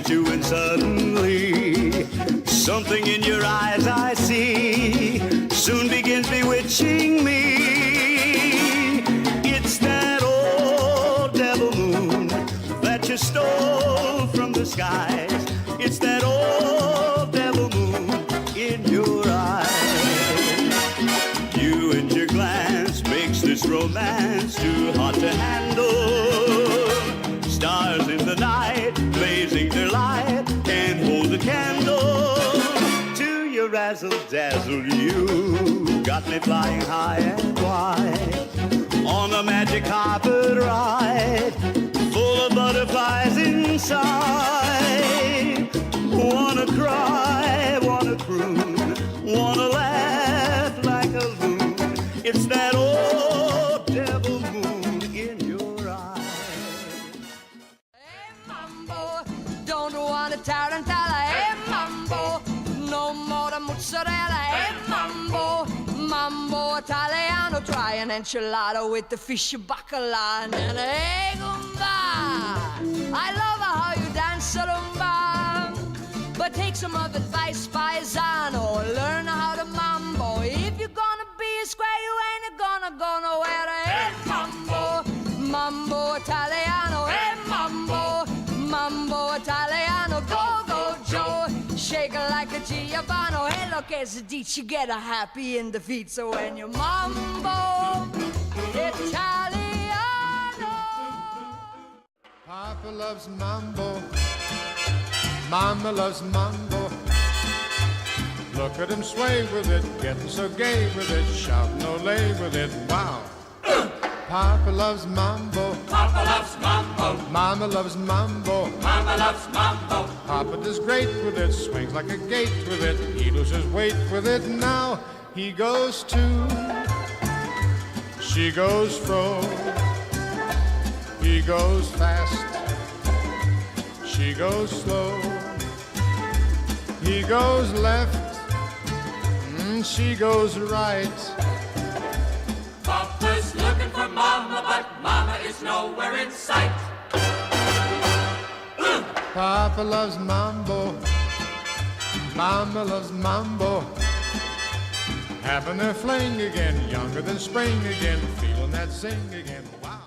at you and suddenly something in your eyes I see soon begins bewitching me. It's that old devil moon that you stole from the skies. It's that old devil moon in your eyes. You and your glance makes this romance too hot to handle. Stars in the night, blazing their light, can't hold a candle to your razzle-dazzle. You got me flying high and wide on a magic carpet ride, full of butterflies inside. Wanna cry, wanna croon, wanna laugh like a loon. It's that old devil moon in your eyes. Hey, Mambo, don't want a tarantella. Hey, Mambo, no more the mozzarella. Hey, Mambo, Mambo Italiano. Try an enchilada with the fish bacala and an egg umba. I love how you dance rumba. But take some of advice, paisano. Learn how to mambo. If you're gonna be a square, you ain't gonna go nowhere. Hey, Mambo, Mambo Italiano. Hey, Mambo, Mambo Italiano. Go, go, Joe. Shake it like a Giovanni. Hey, look, as a ditch, you get a happy in the feet. So when you mambo Italiano. Papa loves mambo. Mama loves mambo. Look at him sway with it, getting so gay with it, shouting Olay with it, wow. Papa loves mambo. Papa loves mambo. Mama loves mambo. Mama loves mambo. Papa does great with it, swings like a gate with it, he loses weight with it. Now he goes to, she goes fro, he goes fast, she goes slow, he goes left, she goes right. Papa's looking for Mama, but Mama is nowhere in sight. Papa loves mambo. Mama loves mambo. Having their fling again, younger than spring again, feeling that zing again. Wow.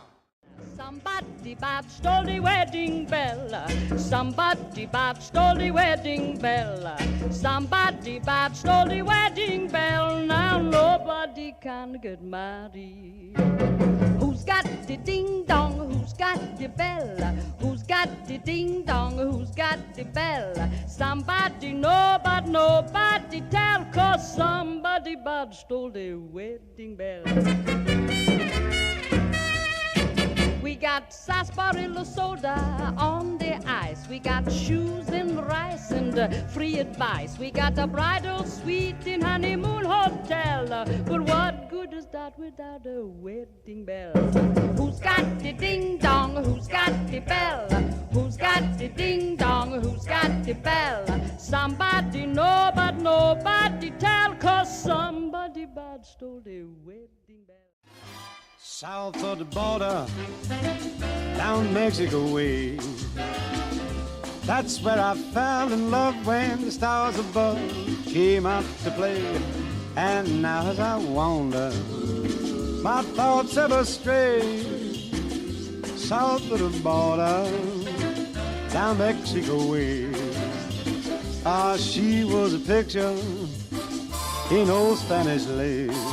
Somebody bought stole the wedding bell. Somebody bought stole the wedding bell. Somebody bought stole the wedding bell. Now nobody can get married. Who's got the ding dong? Who's got the bell? Who's got the ding dong? Who's got the bell? Somebody know, but nobody tell, 'cause somebody bought stole the wedding bell. We got sarsaparilla soda on the ice. We got shoes and rice and free advice. We got a bridal suite in honeymoon hotel. But what good is that without a wedding bell? Who's got the ding dong? Who's got the bell? Who's got the ding dong? Who's got the bell? Somebody know, but nobody tell, 'cause somebody bad stole the wedding bell. South of the border, down Mexico way. That's where I fell in love when the stars above came out to play. And now as I wander, my thoughts ever stray. South of the border, down Mexico way. Ah, she was a picture in old Spanish lace.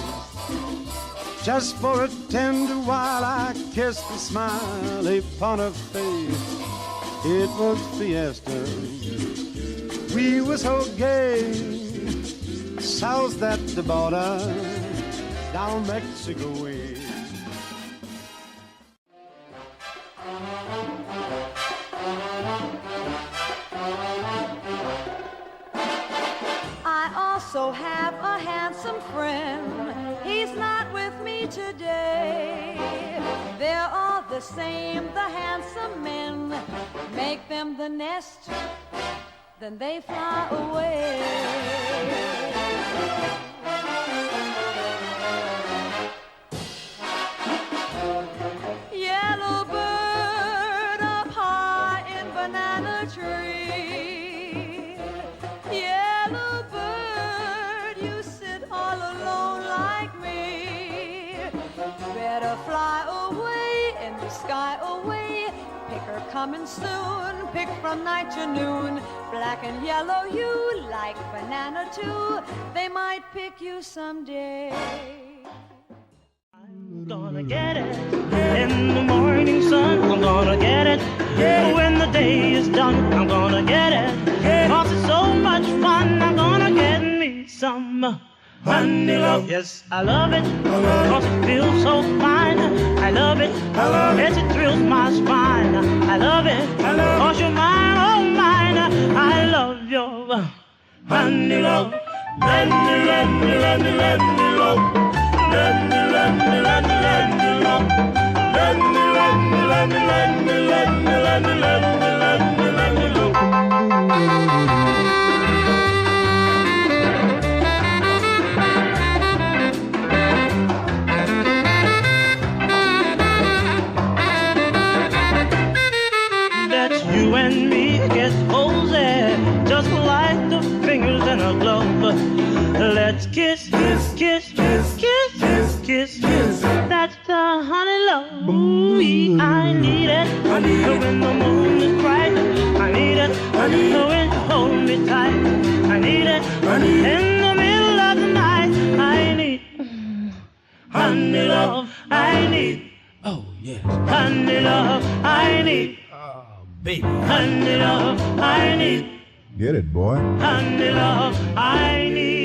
Just for a tender while I kissed the smile upon her face. It was fiesta. We were so gay. South at the border, down Mexico way. I also have a handsome friend. He's not with me today. They're all the same, the handsome men. Make them the nest, then they fly away. Yellow bird up high in banana tree. you sit all alone like me. Better fly away in the sky away. Pick her coming soon, pick from night to noon. Black and yellow you like banana too. They might pick you someday. I'm gonna get it in the morning sun. I'm gonna get it when the day is done. I'm gonna get it 'cause it's so much fun. I'm gonna get me some honey love. Yes, I love it 'cause it feels so fine. I love it as it thrills my spine. I love it 'cause you're mine, oh mine. I love your honey love. Let me love. Let me love. That's you and me get cozy, just like the fingers in a glove. Let's kiss, kiss, kiss, kiss, kiss, kiss, kiss, kiss. That's the honey love. Ooh, I need it. When the moon is bright, I need it. When you hold me tight, I need it. In the middle of the night, I need honey love. I need, oh yeah, honey love. I need, baby, honey love. I need. Get it, boy. Honey love, I need.